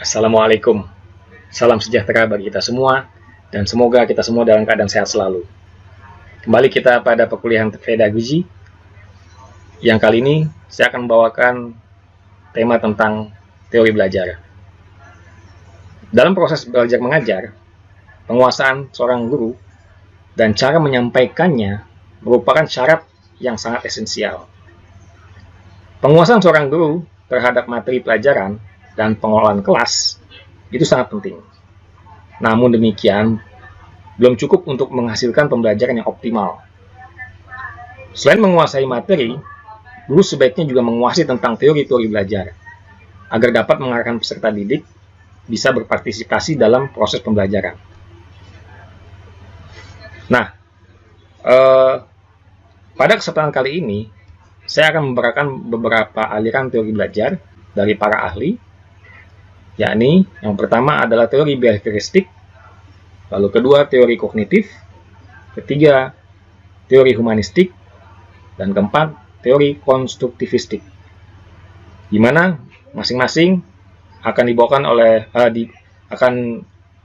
Assalamualaikum. Salam sejahtera bagi kita semua, dan semoga kita semua dalam keadaan sehat selalu. Kembali kita pada perkuliahan pedagogi, yang kali ini saya akan membawakan tema tentang teori belajar. Dalam proses belajar mengajar, penguasaan seorang guru dan cara menyampaikannya merupakan syarat yang sangat esensial. Penguasaan seorang guru terhadap materi pelajaran dan pengelolaan kelas itu sangat penting. Namun demikian, belum cukup untuk menghasilkan pembelajaran yang optimal. Selain menguasai materi, guru sebaiknya juga menguasai tentang teori-teori belajar, agar dapat mengarahkan peserta didik bisa berpartisipasi dalam proses pembelajaran. Nah, pada kesempatan kali ini, saya akan memberikan beberapa aliran teori belajar dari para ahli, yakni yang pertama adalah teori behavioristik, lalu kedua teori kognitif, ketiga teori humanistik, dan keempat teori konstruktivistik, di mana masing-masing akan dibawakan oleh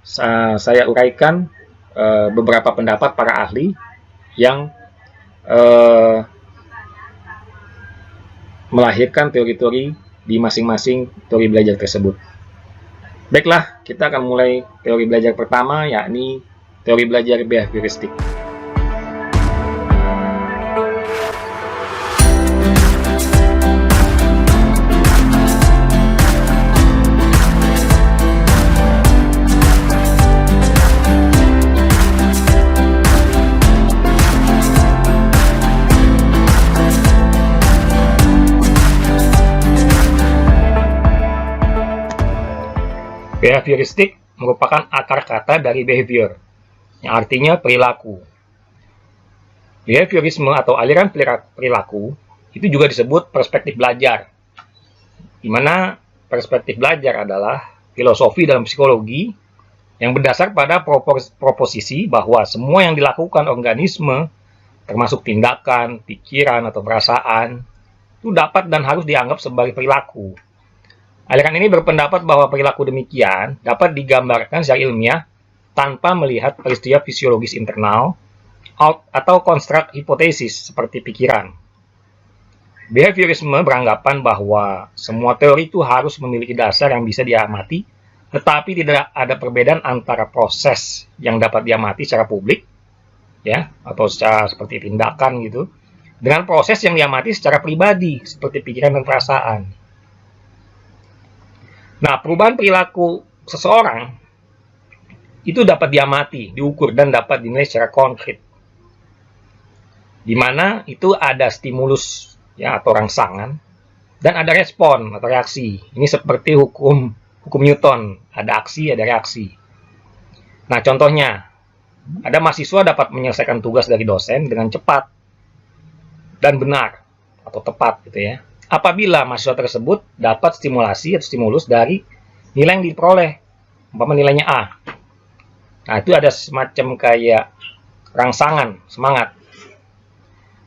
saya uraikan beberapa pendapat para ahli yang melahirkan teori-teori di masing-masing teori belajar tersebut. Baiklah, kita akan mulai teori belajar pertama, yakni teori belajar behavioristik. Behavioristik merupakan akar kata dari behavior, yang artinya perilaku. Behaviorisme atau aliran perilaku itu juga disebut perspektif belajar, di mana perspektif belajar adalah filosofi dalam psikologi yang berdasar pada proposisi bahwa semua yang dilakukan organisme, termasuk tindakan, pikiran, atau perasaan, itu dapat dan harus dianggap sebagai perilaku. Aliran ini berpendapat bahwa perilaku demikian dapat digambarkan secara ilmiah tanpa melihat peristiwa fisiologis internal atau konstruk hipotesis seperti pikiran. Behaviorisme beranggapan bahwa semua teori itu harus memiliki dasar yang bisa diamati, tetapi tidak ada perbedaan antara proses yang dapat diamati secara publik, ya, atau secara seperti tindakan gitu, dengan proses yang diamati secara pribadi seperti pikiran dan perasaan. Nah, perubahan perilaku seseorang itu dapat diamati, diukur, dan dapat dinilai secara konkret. Di mana itu ada stimulus, ya, atau rangsangan, dan ada respon atau reaksi. Ini seperti hukum Newton, ada aksi, ada reaksi. Nah, contohnya, ada mahasiswa dapat menyelesaikan tugas dari dosen dengan cepat dan benar atau tepat, gitu ya, apabila mahasiswa tersebut dapat stimulasi atau stimulus dari nilai yang diperoleh, umpama nilainya A. Nah, itu ada semacam kayak rangsangan, semangat.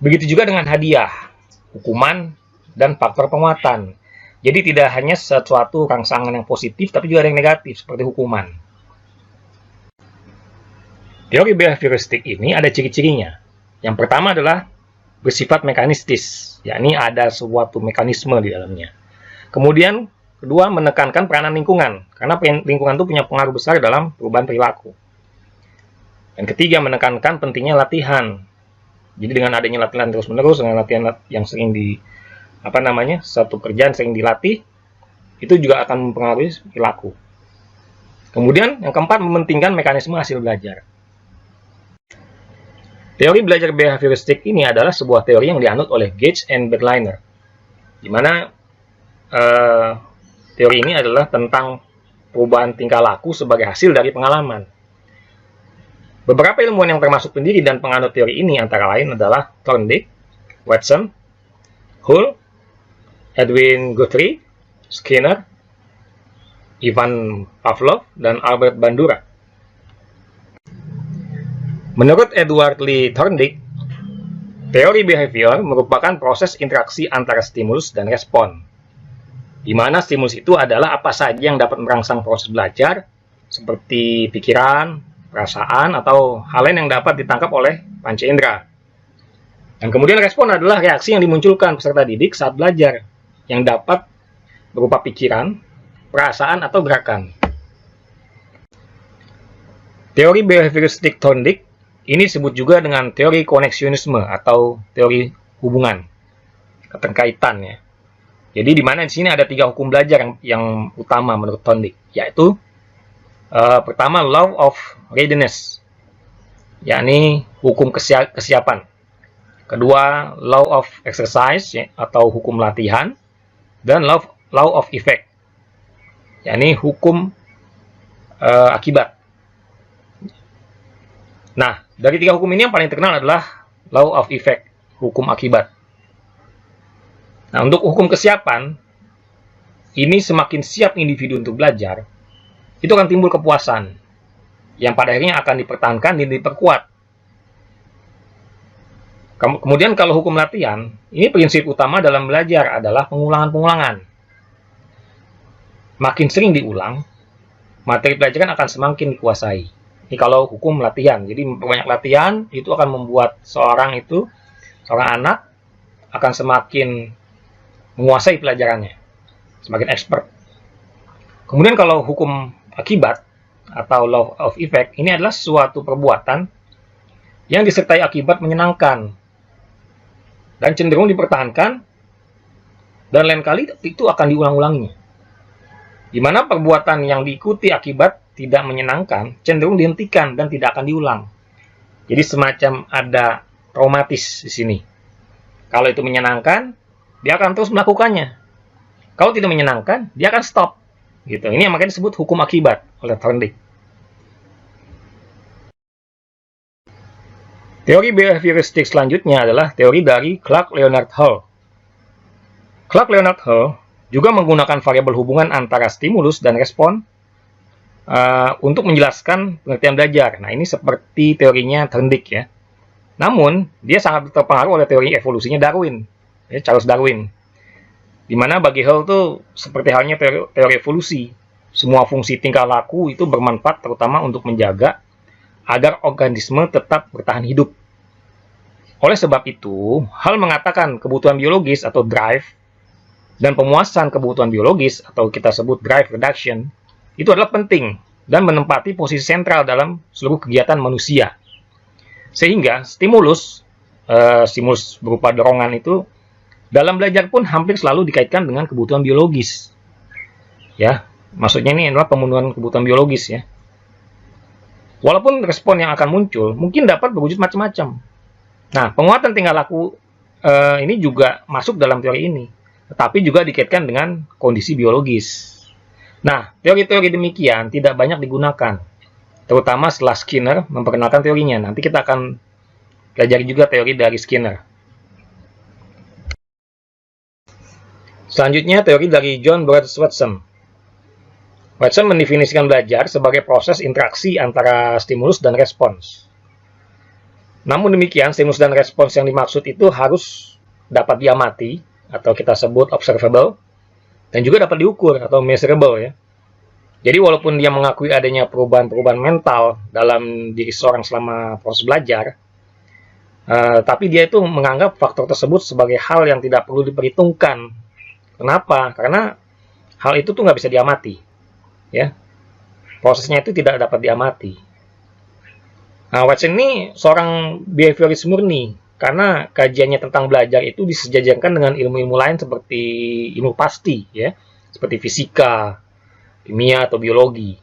Begitu juga dengan hadiah, hukuman, dan faktor penguatan. Jadi tidak hanya sesuatu rangsangan yang positif, tapi juga ada yang negatif, seperti hukuman. Teori behavioristik ini ada ciri-cirinya. Yang pertama adalah bersifat mekanistis, yakni ada suatu mekanisme di dalamnya. Kemudian, kedua, menekankan peranan lingkungan, karena lingkungan itu punya pengaruh besar dalam perubahan perilaku. Yang ketiga, menekankan pentingnya latihan. Jadi dengan adanya latihan terus-menerus, dengan latihan yang sering satu kerjaan sering dilatih, itu juga akan mempengaruhi perilaku. Kemudian, yang keempat, mementingkan mekanisme hasil belajar. Teori belajar behavioristik ini adalah sebuah teori yang dianut oleh Gage and Berliner, di mana teori ini adalah tentang perubahan tingkah laku sebagai hasil dari pengalaman. Beberapa ilmuwan yang termasuk pendiri dan penganut teori ini antara lain adalah Thorndike, Watson, Hull, Edwin Guthrie, Skinner, Ivan Pavlov, dan Albert Bandura. Menurut Edward Lee Thorndike, teori behavior merupakan proses interaksi antara stimulus dan respon. di mana stimulus itu adalah apa saja yang dapat merangsang proses belajar, seperti pikiran, perasaan, atau hal lain yang dapat ditangkap oleh panca indera. Dan kemudian respon adalah reaksi yang dimunculkan peserta didik saat belajar, yang dapat berupa pikiran, perasaan, atau gerakan. Teori behavioristik Thorndike ini disebut juga dengan teori koneksionisme atau teori hubungan, keterkaitan ya. Jadi di mana di sini ada 3 hukum belajar yang utama menurut Thorndike, yaitu pertama law of readiness, yakni hukum kesiapan. Kedua, law of exercise ya, atau hukum latihan, dan law of effect, yakni hukum akibat. Nah, dari 3 hukum ini yang paling terkenal adalah law of effect, hukum akibat. Nah, untuk hukum kesiapan, ini semakin siap individu untuk belajar, itu akan timbul kepuasan, yang pada akhirnya akan dipertahankan dan diperkuat. Kemudian kalau hukum latihan, ini prinsip utama dalam belajar adalah pengulangan-pengulangan. Makin sering diulang, materi pelajaran akan semakin dikuasai. Ini kalau hukum latihan. Jadi banyak latihan itu akan membuat seorang anak akan semakin menguasai pelajarannya, semakin expert. Kemudian kalau hukum akibat atau law of effect, ini adalah suatu perbuatan yang disertai akibat menyenangkan dan cenderung dipertahankan, dan lain kali itu akan diulang-ulangi. Di mana perbuatan yang diikuti akibat tidak menyenangkan cenderung dihentikan dan tidak akan diulang. Jadi semacam ada traumatis di sini. Kalau itu menyenangkan, dia akan terus melakukannya. Kalau tidak menyenangkan, dia akan stop. Gitu. Ini yang makanya disebut hukum akibat oleh Thorndike. Teori behavioristik selanjutnya adalah teori dari Clark Leonard Hall. Clark Leonard Hall juga menggunakan variabel hubungan antara stimulus dan respon untuk menjelaskan pengertian belajar. Nah, ini seperti teorinya Thorndike ya. Namun, dia sangat terpengaruh oleh teori evolusinya Darwin, ya, Charles Darwin. Di mana bagi Hall itu seperti halnya teori evolusi. Semua fungsi tingkah laku itu bermanfaat terutama untuk menjaga agar organisme tetap bertahan hidup. Oleh sebab itu, Hall mengatakan kebutuhan biologis atau drive dan pemuasan kebutuhan biologis atau kita sebut drive reduction itu adalah penting dan menempati posisi sentral dalam seluruh kegiatan manusia. Sehingga stimulus berupa dorongan itu dalam belajar pun hampir selalu dikaitkan dengan kebutuhan biologis. Ya, maksudnya ini adalah pemenuhan kebutuhan biologis ya. Walaupun respon yang akan muncul mungkin dapat berwujud macam-macam. Nah, penguatan tingkah laku ini juga masuk dalam teori ini, tetapi juga dikaitkan dengan kondisi biologis. Nah, teori-teori demikian tidak banyak digunakan, terutama setelah Skinner memperkenalkan teorinya. Nanti kita akan pelajari juga teori dari Skinner. Selanjutnya, teori dari John Brodus Watson. Watson mendefinisikan belajar sebagai proses interaksi antara stimulus dan respons. Namun demikian, stimulus dan respons yang dimaksud itu harus dapat diamati, atau kita sebut observable, dan juga dapat diukur, atau measurable ya. Jadi walaupun dia mengakui adanya perubahan-perubahan mental dalam diri seorang selama proses belajar, tapi dia itu menganggap faktor tersebut sebagai hal yang tidak perlu diperhitungkan. Kenapa? Karena hal itu tuh nggak bisa diamati. Ya, prosesnya itu tidak dapat diamati. Nah, Watson ini seorang behavioris murni karena kajiannya tentang belajar itu disejajarkan dengan ilmu-ilmu lain seperti ilmu pasti, ya, seperti fisika, kimia atau biologi,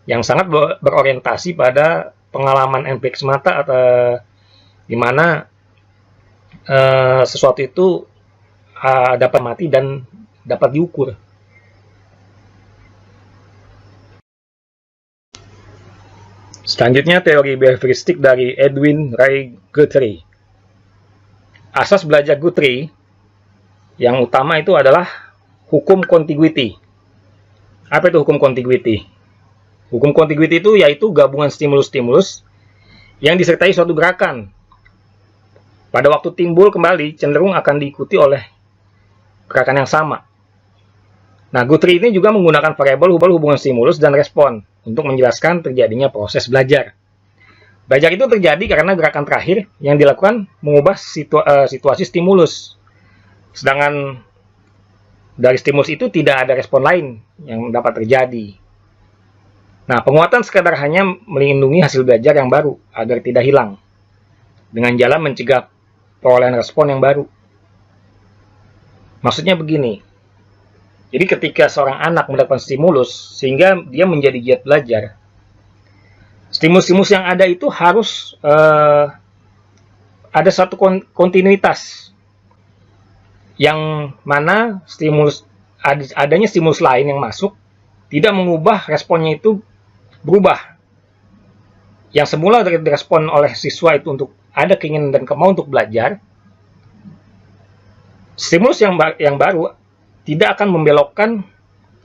yang sangat berorientasi pada pengalaman empirik semata atau di mana sesuatu itu dapat mati dan dapat diukur. Selanjutnya, teori behavioristik dari Edwin Ray Guthrie. Asas belajar Guthrie yang utama itu adalah hukum contiguity. Apa itu hukum contiguity? Hukum contiguity itu yaitu gabungan stimulus-stimulus yang disertai suatu gerakan. Pada waktu timbul kembali cenderung akan diikuti oleh gerakan yang sama. Nah, Guthrie ini juga menggunakan variabel hubungan stimulus dan respon untuk menjelaskan terjadinya proses belajar. Belajar itu terjadi karena gerakan terakhir yang dilakukan mengubah situasi stimulus. Sedangkan dari stimulus itu tidak ada respon lain yang dapat terjadi. Nah, penguatan sekadar hanya melindungi hasil belajar yang baru agar tidak hilang, dengan jalan mencegah perolehan respon yang baru. Maksudnya begini, jadi ketika seorang anak mendapatkan stimulus sehingga dia menjadi giat belajar, stimulus-stimulus yang ada itu harus ada satu kontinuitas, yang mana adanya stimulus lain yang masuk tidak mengubah responnya itu berubah. Yang semula direspon oleh siswa itu untuk ada keinginan dan kemauan untuk belajar, stimulus yang baru tidak akan membelokkan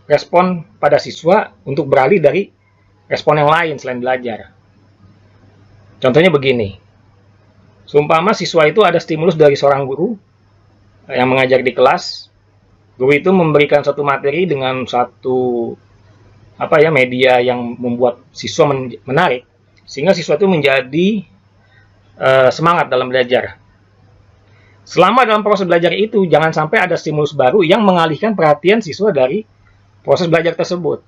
respon pada siswa untuk beralih dari respon yang lain selain belajar. Contohnya begini, seumpama siswa itu ada stimulus dari seorang guru yang mengajar di kelas. Guru itu memberikan satu materi dengan satu media yang membuat siswa menarik, sehingga siswa itu menjadi semangat dalam belajar. Selama dalam proses belajar itu, jangan sampai ada stimulus baru yang mengalihkan perhatian siswa dari proses belajar tersebut.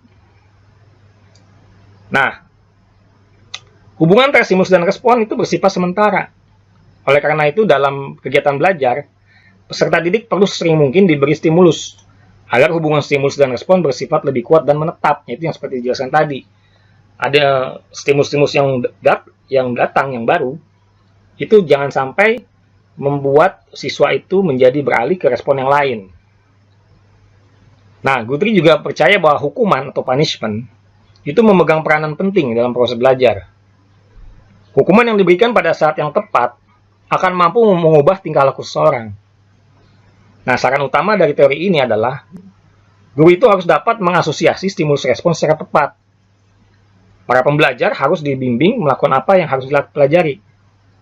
Nah, hubungan antara stimulus dan respon itu bersifat sementara. Oleh karena itu, dalam kegiatan belajar, peserta didik perlu sering mungkin diberi stimulus, agar hubungan stimulus dan respon bersifat lebih kuat dan menetap. Itu yang seperti dijelaskan tadi. Ada stimulus-stimulus yang datang, yang baru, itu jangan sampai membuat siswa itu menjadi beralih ke respon yang lain. Nah, Guthrie juga percaya bahwa hukuman atau punishment itu memegang peranan penting dalam proses belajar. Hukuman yang diberikan pada saat yang tepat akan mampu mengubah tingkah laku seseorang. Nah, saran utama dari teori ini adalah guru itu harus dapat mengasosiasi stimulus respon secara tepat. Para pembelajar harus dibimbing melakukan apa yang harus dipelajari.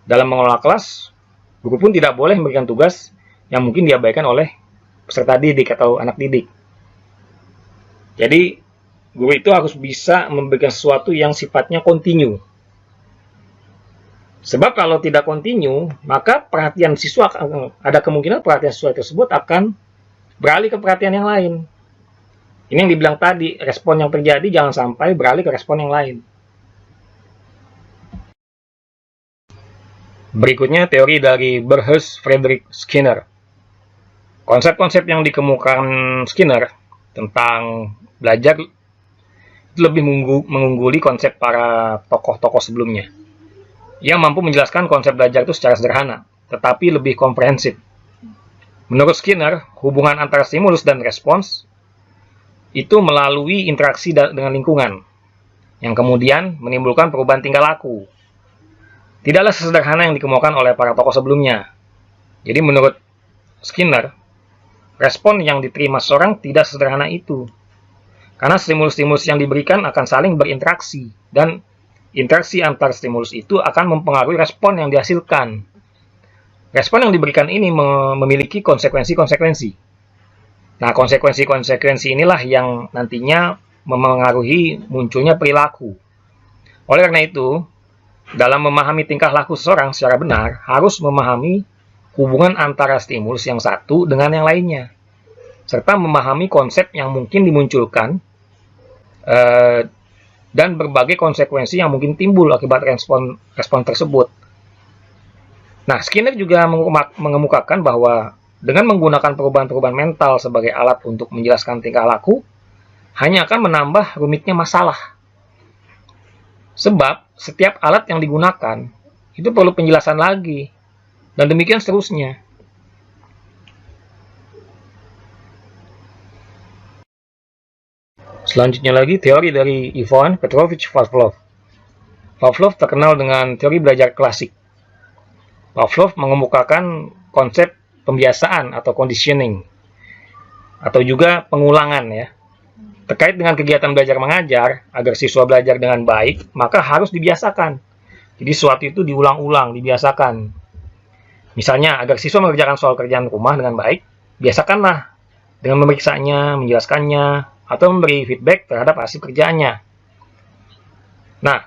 Dalam mengelola kelas, guru pun tidak boleh memberikan tugas yang mungkin diabaikan oleh peserta didik atau anak didik. Jadi, guru itu harus bisa memberikan sesuatu yang sifatnya kontinu. Sebab kalau tidak kontinu, maka perhatian siswa, ada kemungkinan perhatian siswa tersebut akan beralih ke perhatian yang lain. Ini yang dibilang tadi, respon yang terjadi jangan sampai beralih ke respon yang lain. Berikutnya teori dari Burrhus Frederick Skinner. Konsep-konsep yang dikemukakan Skinner tentang belajar itu lebih mengungguli konsep para tokoh-tokoh sebelumnya, yang mampu menjelaskan konsep belajar itu secara sederhana, tetapi lebih komprehensif. Menurut Skinner, hubungan antara stimulus dan respons itu melalui interaksi dengan lingkungan, yang kemudian menimbulkan perubahan tingkah laku. Tidaklah sesederhana yang dikemukakan oleh para tokoh sebelumnya. Jadi menurut Skinner, respon yang diterima seorang tidak sederhana itu. Karena stimulus-stimulus yang diberikan akan saling berinteraksi, dan interaksi antar stimulus itu akan mempengaruhi respon yang dihasilkan. Respon yang diberikan ini memiliki konsekuensi-konsekuensi. Nah, konsekuensi-konsekuensi inilah yang nantinya memengaruhi munculnya perilaku. Oleh karena itu, dalam memahami tingkah laku seseorang secara benar, harus memahami hubungan antara stimulus yang satu dengan yang lainnya, serta memahami konsep yang mungkin dimunculkan dan berbagai konsekuensi yang mungkin timbul akibat respon tersebut. Nah, Skinner juga mengemukakan bahwa dengan menggunakan perubahan-perubahan mental sebagai alat untuk menjelaskan tingkah laku, hanya akan menambah rumitnya masalah. Sebab setiap alat yang digunakan itu perlu penjelasan lagi, dan demikian seterusnya. Selanjutnya lagi, teori dari Ivan Petrovich Pavlov. Pavlov terkenal dengan teori belajar klasik. Pavlov mengemukakan konsep pembiasaan atau conditioning, atau juga pengulangan ya. Terkait dengan kegiatan belajar mengajar, agar siswa belajar dengan baik, maka harus dibiasakan. Jadi sesuatu itu diulang-ulang, dibiasakan. Misalnya, agar siswa mengerjakan soal kerjaan rumah dengan baik, biasakanlah dengan memeriksanya, menjelaskannya, atau memberi feedback terhadap hasil kerjaannya. Nah,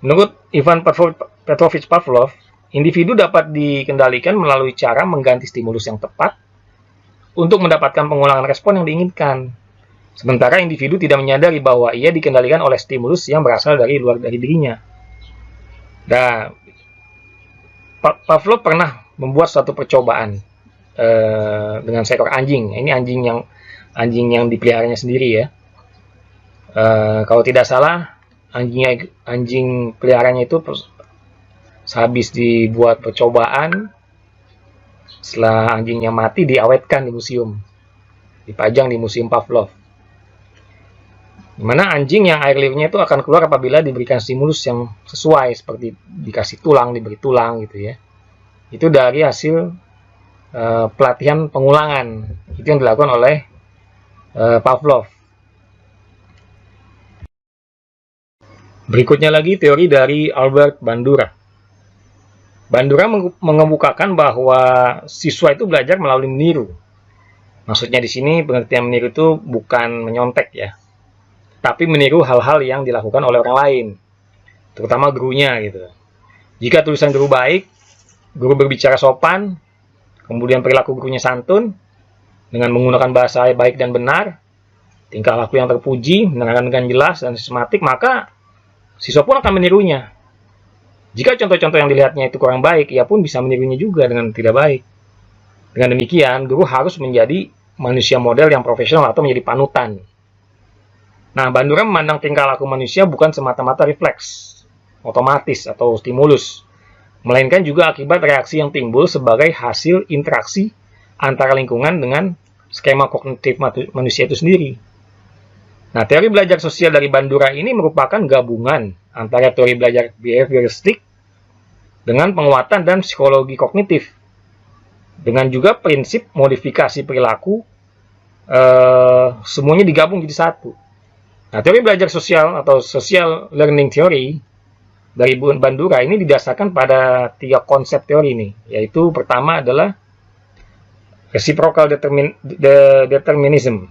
menurut Ivan Petrovich Pavlov, individu dapat dikendalikan melalui cara mengganti stimulus yang tepat untuk mendapatkan pengulangan respon yang diinginkan. Sementara individu tidak menyadari bahwa ia dikendalikan oleh stimulus yang berasal dari luar dari dirinya. Nah, Pavlov pernah membuat suatu percobaan dengan seekor anjing. Ini anjing yang dipeliharanya sendiri ya. Kalau tidak salah, anjing peliharanya itu sehabis dibuat percobaan, setelah anjingnya mati diawetkan di museum, dipajang di museum Pavlov. Dimana anjing yang air liurnya itu akan keluar apabila diberikan stimulus yang sesuai, seperti dikasih tulang, diberi tulang gitu ya. Itu dari hasil pelatihan pengulangan. Itu yang dilakukan oleh Pavlov. Berikutnya lagi teori dari Albert Bandura. Bandura mengemukakan bahwa siswa itu belajar melalui meniru. Maksudnya di sini pengertian meniru itu bukan menyontek ya, tapi meniru hal-hal yang dilakukan oleh orang lain, terutama gurunya gitu. Jika tulisan guru baik, guru berbicara sopan, kemudian perilaku gurunya santun, dengan menggunakan bahasa baik dan benar, tingkah laku yang terpuji, menerangkan dengan jelas dan sistematik, maka siswa pun akan menirunya. Jika contoh-contoh yang dilihatnya itu kurang baik, ia pun bisa menirunya juga dengan tidak baik. Dengan demikian, guru harus menjadi manusia model yang profesional atau menjadi panutan. Nah, Bandura memandang tingkah laku manusia bukan semata-mata refleks, otomatis atau stimulus, melainkan juga akibat reaksi yang timbul sebagai hasil interaksi antara lingkungan dengan skema kognitif manusia itu sendiri. Nah, teori belajar sosial dari Bandura ini merupakan gabungan antara teori belajar behavioristik dengan penguatan dan psikologi kognitif, dengan juga prinsip modifikasi perilaku, semuanya digabung jadi satu. Nah, teori belajar sosial atau social learning theory dari Bandura ini didasarkan pada 3 konsep teori ini, yaitu pertama adalah reciprocal determinism,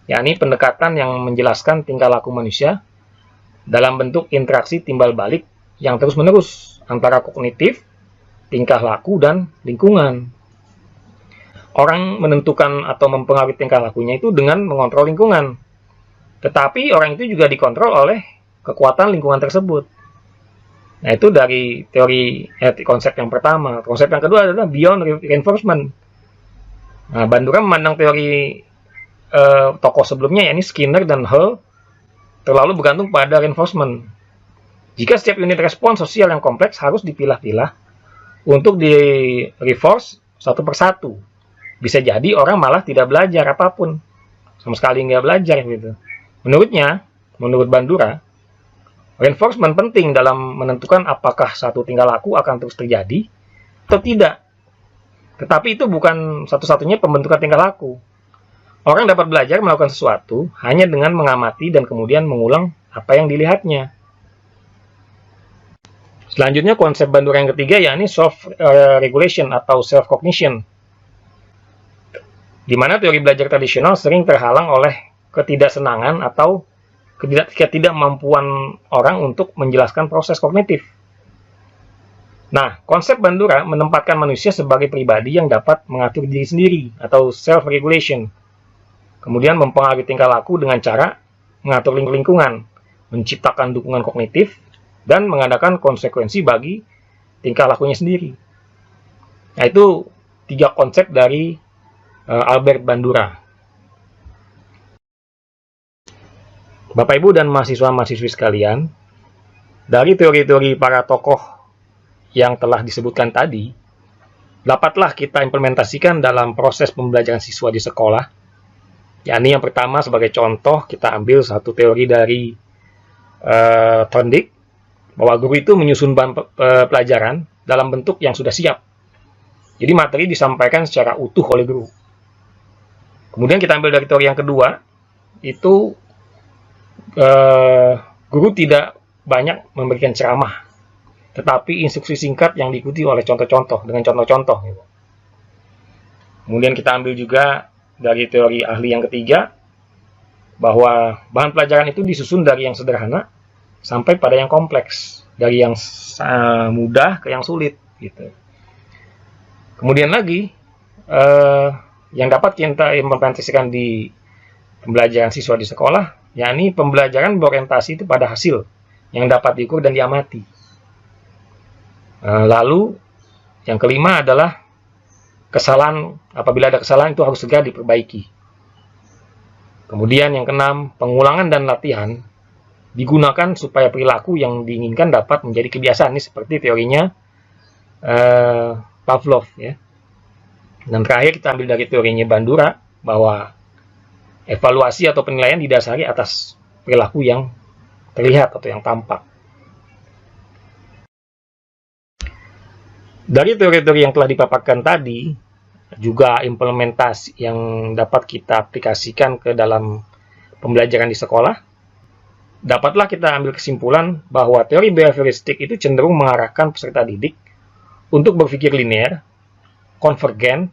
yakni pendekatan yang menjelaskan tingkah laku manusia dalam bentuk interaksi timbal balik yang terus-menerus antara kognitif, tingkah laku, dan lingkungan. Orang menentukan atau mempengaruhi tingkah lakunya itu dengan mengontrol lingkungan. Tetapi orang itu juga dikontrol oleh kekuatan lingkungan tersebut. Nah, itu dari teori konsep yang pertama. Konsep yang kedua adalah beyond reinforcement. Nah, Bandura memandang teori tokoh sebelumnya, yakni Skinner dan Hull, terlalu bergantung pada reinforcement. Jika setiap unit respon sosial yang kompleks harus dipilah-pilah untuk di-reinforce satu persatu, bisa jadi orang malah tidak belajar apapun, sama sekali nggak belajar gitu. Menurut Bandura, reinforcement penting dalam menentukan apakah satu tingkah laku akan terus terjadi atau tidak. Tetapi itu bukan satu-satunya pembentukan tingkah laku. Orang dapat belajar melakukan sesuatu hanya dengan mengamati dan kemudian mengulang apa yang dilihatnya. Selanjutnya konsep Bandura yang ketiga, yakni self-regulation atau self-cognition, di mana teori belajar tradisional sering terhalang oleh ketidaksenangan atau ketidakmampuan orang untuk menjelaskan proses kognitif. Nah, konsep Bandura menempatkan manusia sebagai pribadi yang dapat mengatur diri sendiri atau self-regulation, kemudian mempengaruhi tingkah laku dengan cara mengatur lingkungan, menciptakan dukungan kognitif, dan mengadakan konsekuensi bagi tingkah lakunya sendiri. Nah, itu 3 konsep dari Albert Bandura. Bapak, Ibu, dan mahasiswa-mahasiswi sekalian, dari teori-teori para tokoh yang telah disebutkan tadi, dapatlah kita implementasikan dalam proses pembelajaran siswa di sekolah. Yakni yang pertama, sebagai contoh, kita ambil satu teori dari Thorndike, bahwa guru itu menyusun bahan pelajaran dalam bentuk yang sudah siap. Jadi materi disampaikan secara utuh oleh guru. Kemudian kita ambil dari teori yang kedua, itu guru tidak banyak memberikan ceramah, tetapi instruksi singkat yang diikuti oleh contoh-contoh, dengan contoh-contoh. Kemudian kita ambil juga dari teori ahli yang ketiga, bahwa bahan pelajaran itu disusun dari yang sederhana sampai pada yang kompleks, dari yang mudah ke yang sulit gitu. Kemudian lagi yang dapat kita implementasikan di pembelajaran siswa di sekolah, yakni pembelajaran berorientasi itu pada hasil yang dapat diukur dan diamati. Lalu yang kelima adalah kesalahan, apabila ada kesalahan itu harus segera diperbaiki. Kemudian yang keenam, pengulangan dan latihan digunakan supaya perilaku yang diinginkan dapat menjadi kebiasaan. Ini seperti teorinya Pavlov ya. Dan terakhir kita ambil dari teorinya Bandura, bahwa evaluasi atau penilaian didasari atas perilaku yang terlihat atau yang tampak. Dari teori-teori yang telah dipaparkan tadi, juga implementasi yang dapat kita aplikasikan ke dalam pembelajaran di sekolah, dapatlah kita ambil kesimpulan bahwa teori behavioristik itu cenderung mengarahkan peserta didik untuk berpikir linear, konvergen,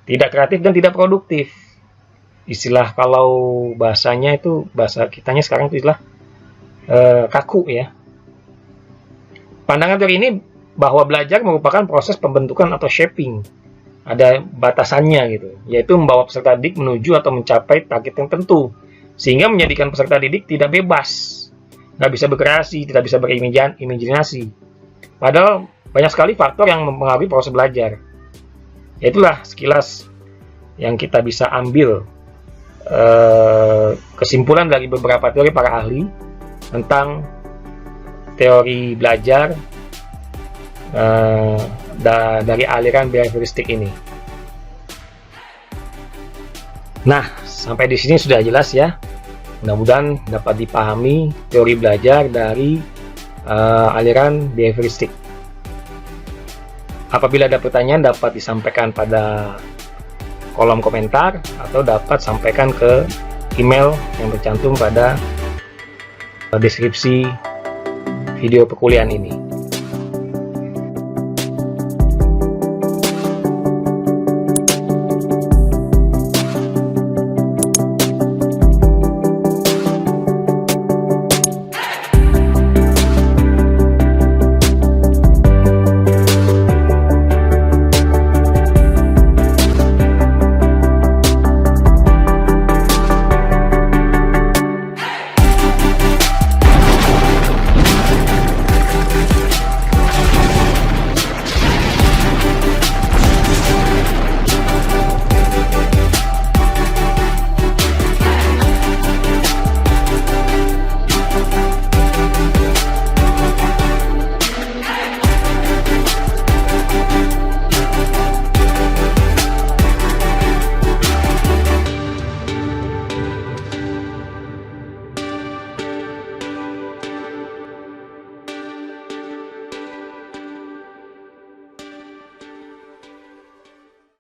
tidak kreatif dan tidak produktif. Istilah kalau bahasanya itu, bahasa kitanya sekarang itu istilah kaku ya. Pandangan teori ini bahwa belajar merupakan proses pembentukan atau shaping. Ada batasannya gitu, yaitu membawa peserta didik menuju atau mencapai target yang tentu, sehingga menjadikan peserta didik tidak bebas, nggak bisa berkreasi, tidak bisa berimajinasi. Padahal banyak sekali faktor yang mempengaruhi proses belajar. Itulah sekilas yang kita bisa ambil kesimpulan dari beberapa teori para ahli tentang teori belajar dari aliran behavioristik ini. Nah, sampai di sini sudah jelas ya. Mudah-mudahan dapat dipahami teori belajar dari aliran behavioristik. Apabila ada pertanyaan dapat disampaikan pada kolom komentar atau dapat sampaikan ke email yang tercantum pada deskripsi video perkuliahan ini.